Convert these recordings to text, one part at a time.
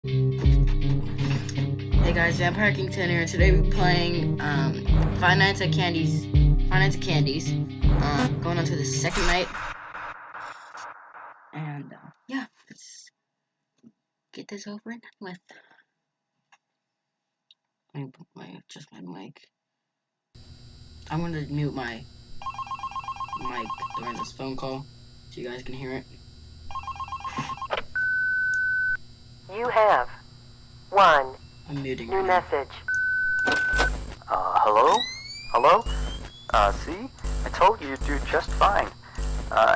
Hey guys, Vampire King 10 here, and today we're playing Five Nights at Candy's. Going on to the second night, and yeah, let's get this over and done with. Let me put adjust my mic. I'm gonna mute my mic during this phone call so you guys can hear it. You have one I'm muting new right now. message. Hello? Hello? See? I told you you'd do just fine.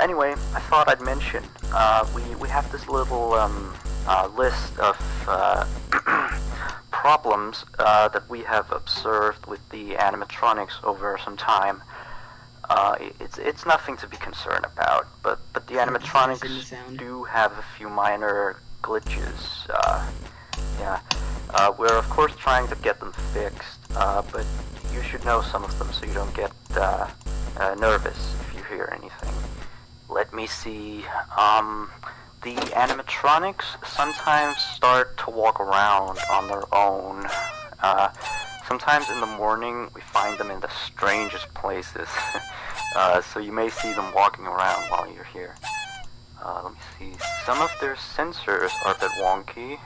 Anyway, I thought I'd mention, we have this little, list of, problems, that we have observed with the animatronics over some time. It's nothing to be concerned about, but the animatronics do have a few minor glitches. Yeah. We're of course trying to get them fixed, but you should know some of them so you don't get nervous if you hear anything. Let me see. The animatronics sometimes start to walk around on their own. Sometimes in the morning we find them in the strangest places. So you may see them walking around while you're here. Let me see. Some of their sensors are a bit wonky.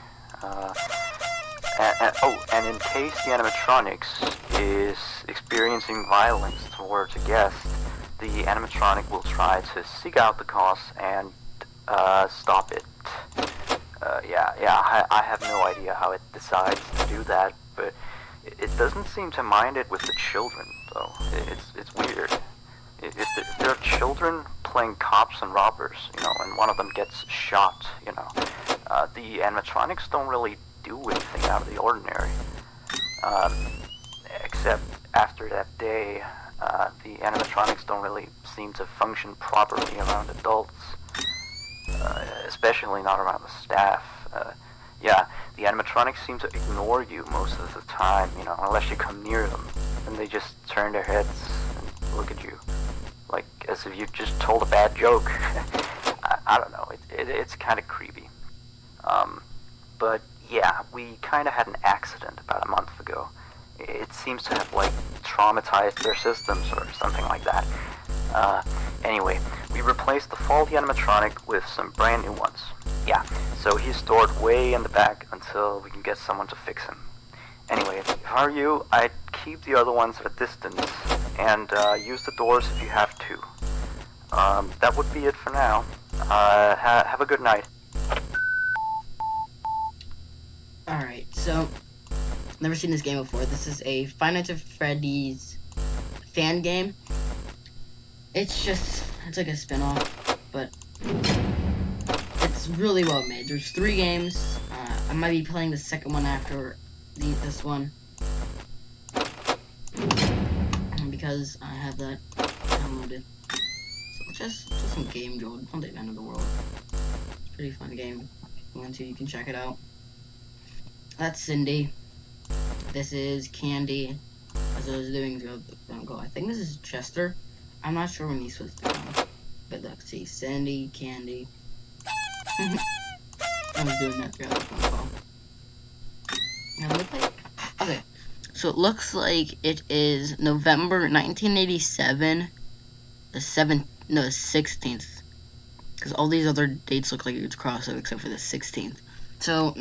And in case the animatronics is experiencing violence towards a guest, the animatronic will try to seek out the cause and stop it. I have no idea how it decides to do that, but it doesn't seem to mind it with the children, though. It's weird. If there are children playing cops and robbers, and one of them gets shot, the animatronics don't really do anything out of the ordinary. Except after that day, the animatronics don't really seem to function properly around adults, especially not around the staff. The animatronics seem to ignore you most of the time, unless you come near them, and they just turn their heads and look at you, like as if you just told a bad joke. I don't know, it's kind of creepy. But yeah, we kind of had an accident about a month ago. It seems to have, traumatized their systems or something like that. Anyway, we replaced the faulty animatronic with some brand new ones. Yeah, so he's stored way in the back until we can get someone to fix him. Anyway, if I were you, I'd keep the other ones at a distance and use the doors if you have to. That would be it for now. Have a good night. Alright, so never seen this game before. This is a Five Nights at Freddy's fan game. It's like a spin-off, but it's really well made. There's 3 games. I might be playing the second one after this one, because I have that downloaded. So just some game Joe. Not the end of the world. It's a pretty fun game. If you want to, you can check it out. That's Cindy. This is Candy. As I was doing the phone call, I think this is Chester. I'm not sure when these was done, but let's see. Cindy, Candy. I was doing that throughout the phone call. Now let me play. Okay, so it looks like it is November 1987, the 16th, because all these other dates look like it's crossed out except for the 16th. So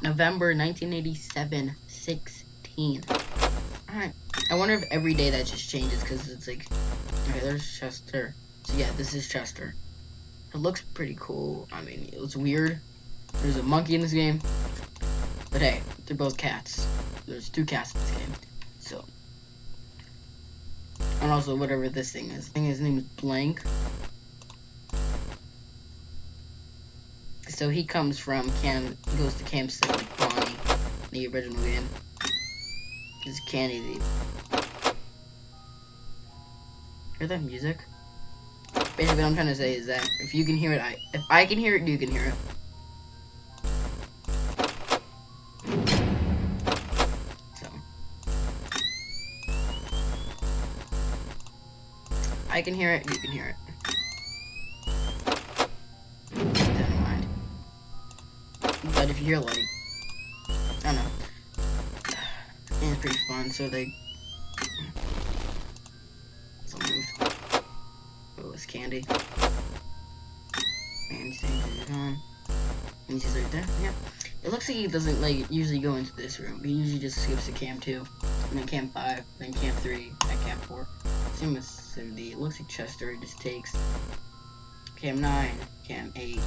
November 1987, 16. Alright. I wonder if every day that just changes, because it's like, okay, there's Chester. So yeah, this is Chester. It looks pretty cool. I mean, it was weird. There's a monkey in this game. But hey, they're both cats. There's 2 cats in this game. So. And also, whatever this thing is. I think his name is Blank. So he comes from he goes to Camp Site like Bonnie in the original game. This is Candy. Hear that music? Basically what I'm trying to say is that if you can hear it, if I can hear it, you can hear it. So I can hear it, you can hear it. Never mind. but if you hear like, I don't know, it's pretty fun. So they, someone moved. Oh, it's Candy. And he's on. And he's right there. Yeah. It looks like he doesn't like usually go into this room. He usually just skips to Cam 2, and then Cam 5, then Cam 3, and Cam 4. Same with Cindy. It looks like Chester just takes Cam 9, Cam 8,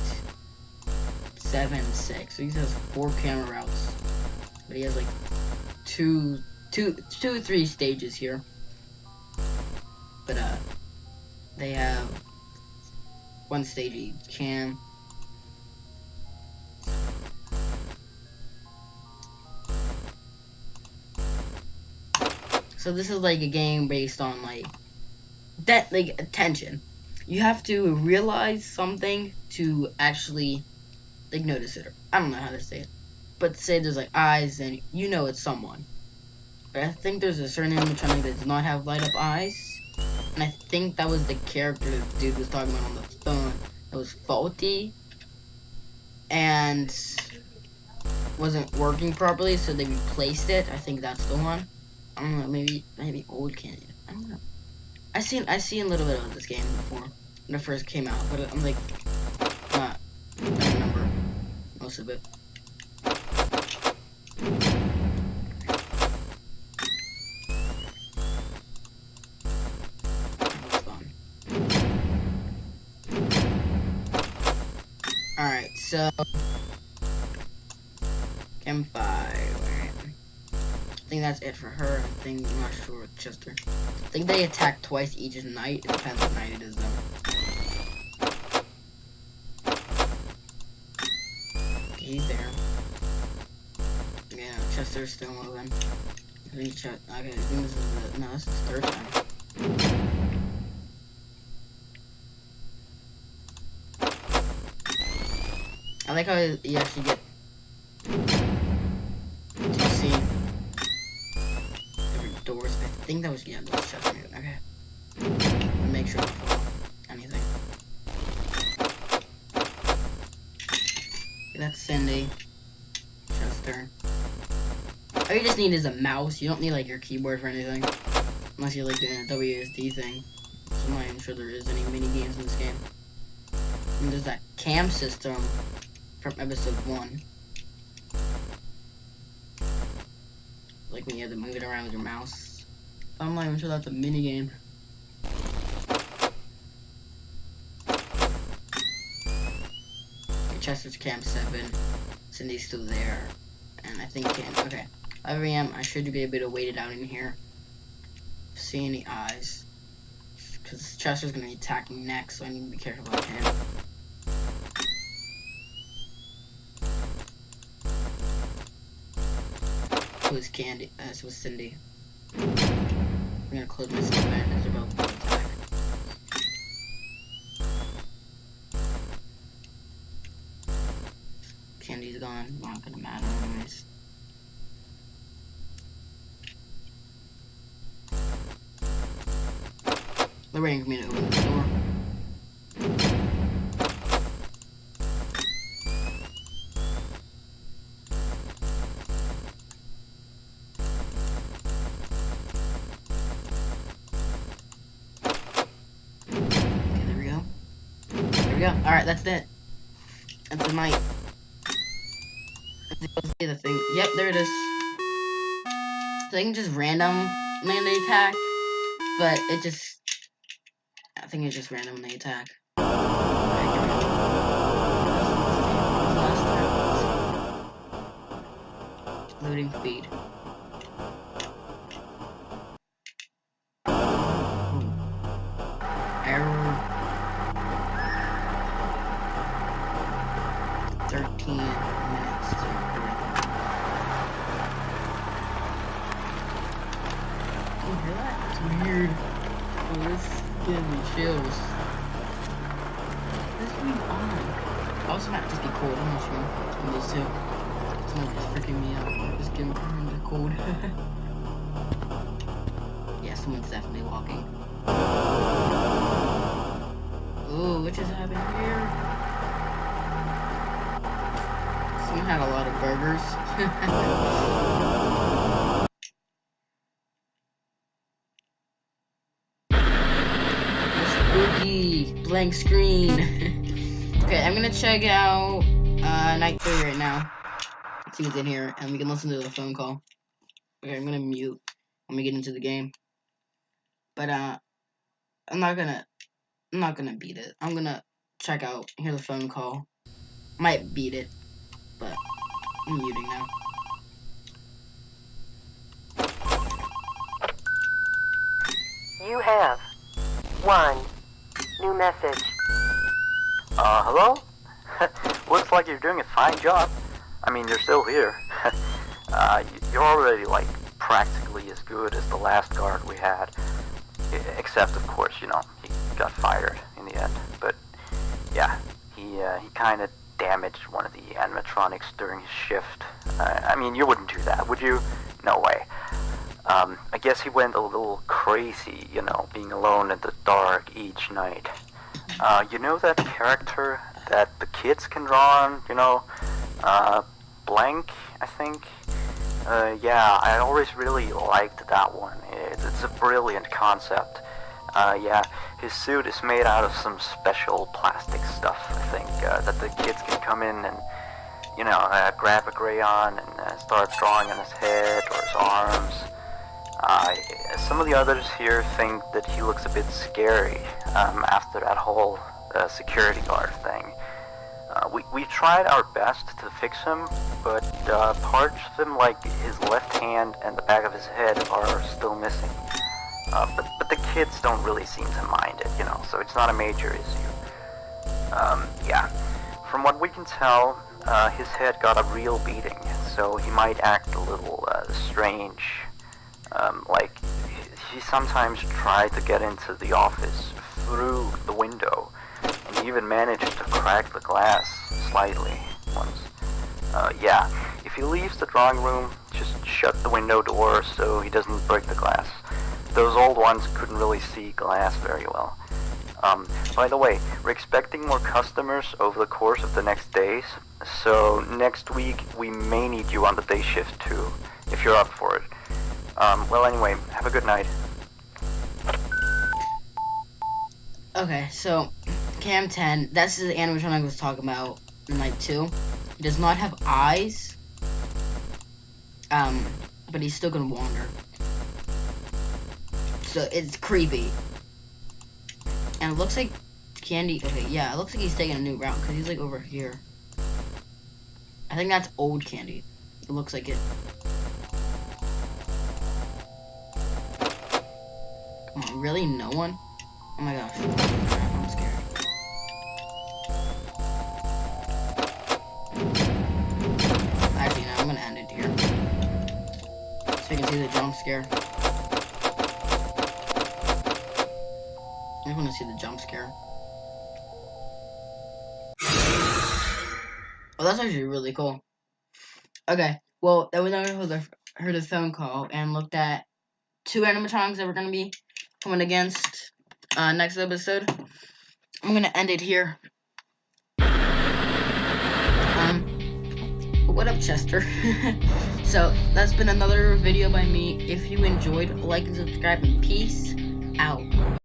7, 6. So he has 4 camera routes. But he has like two, 3 stages here. But they have 1 stage each. Cam. So this is like a game based on like that, like attention. You have to realize something to actually like notice it. I don't know how to say it, but say there's like eyes, and you know it's someone. But I think there's a certain animatronic that does not have light up eyes, and I think that was the character the dude was talking about on the phone that was faulty and wasn't working properly, so they replaced it. I think that's the one. I don't know, maybe old Candy. I don't know. I seen a little bit of this game before when it first came out, but I'm like not. I don't remember most of it. Alright, so Cam 5. Alright. I think that's it for her. I'm not sure with Chester. I think they attack twice each night. It depends what night it is though. Okay, he's there. Yeah, Chester's still moving. I think okay, I think this is the, no, this is the 3rd time. I like how you actually get to see different doors. I think that was, yeah, that was Chester. Okay. Make sure I don't fall anything. Okay, that's Cindy. Chester. All you just need is a mouse. You don't need like your keyboard for anything. Unless you're like doing a WASD thing. So I'm not even sure there is any mini games in this game. And there's that cam system from episode 1. Like when you have to move it around with your mouse. I'm not even sure that's a mini game. Okay, Chester's cam 7. Cindy's still there. And I think okay. 5 AM, I should be able to wait it out in here. See any eyes. Because Chester's gonna be attacking next, so I need to be careful about him. So is Candy, so is Cindy. I'm gonna close myself in as they're about to attack. Candy's gone, not gonna matter anyways. They're waiting for me to open the door. Okay, there we go. There we go. Alright, that's it. That's the night. Let's see the thing. Yep, there it is. So they can just randomly attack, but it just, I think it's just randomly attack. Loading feed. Error. 13 minutes to recording. Can you hear that? It's weird. Oh, this gives me chills. This is on. Also might just be cold. I'm not sure. From those two. It's not just freaking me out. Just getting kind of cold. Yeah, someone's definitely walking. Ooh, what just happened here? Someone had a lot of burgers. Spooky blank screen. Okay, I'm gonna check out night 3 right now. Let's see what's in here, and we can listen to the phone call. Okay, I'm gonna mute when we get into the game. But I'm not gonna beat it. I'm gonna check out, hear the phone call. Might beat it, but I'm muting now. You have 1 new message. Hello? Looks like you're doing a fine job. I mean, you're still here. You're already, like, practically as good as the last guard we had. Except, of course, you know, he got fired in the end. But, yeah, he kind of damaged one of the animatronics during his shift. I mean, you wouldn't do that, would you? No way. I guess he went a little crazy, you know, being alone in the dark each night. You know that character that the kids can draw on, you know? Blank, I think? Yeah, I always really liked that one. It's a brilliant concept. Yeah, his suit is made out of some special plastic stuff, I think, that the kids can come in and, you know, grab a crayon and start drawing on his head or his arms. Some of the others here think that he looks a bit scary after that whole security guard thing. We tried our best to fix him, but parts of him, like his left hand and the back of his head, are still missing. But the kids don't really seem to mind it, you know, so it's not a major issue. Yeah, from what we can tell, his head got a real beating, so he might act a little strange. Like, he sometimes tried to get into the office through the window, and he even managed to crack the glass slightly once. Yeah, if he leaves the drawing room, just shut the window door so he doesn't break the glass. Those old ones couldn't really see glass very well. By the way, we're expecting more customers over the course of the next days, so next week we may need you on the day shift too, if you're up for it. Well, anyway, have a good night. Okay, so Cam 10, that's the animatronic I was talking about in night 2. He does not have eyes, but he's still gonna wander. So it's creepy. And it looks like Candy, okay, yeah, it looks like he's taking a new route, because he's like over here. I think that's old Candy. It looks like it. Come on, really? No one? Oh my gosh. I'm scared. Actually, no, I'm gonna end it here. So you can see the jump scare. I just want to see the jump scare. Oh, that's actually really cool. Okay, well, that was how I heard a phone call and looked at 2 animatronics that we're gonna be coming against next episode. I'm gonna end it here. What up, Chester? So that's been another video by me. If you enjoyed, like and subscribe, and peace out.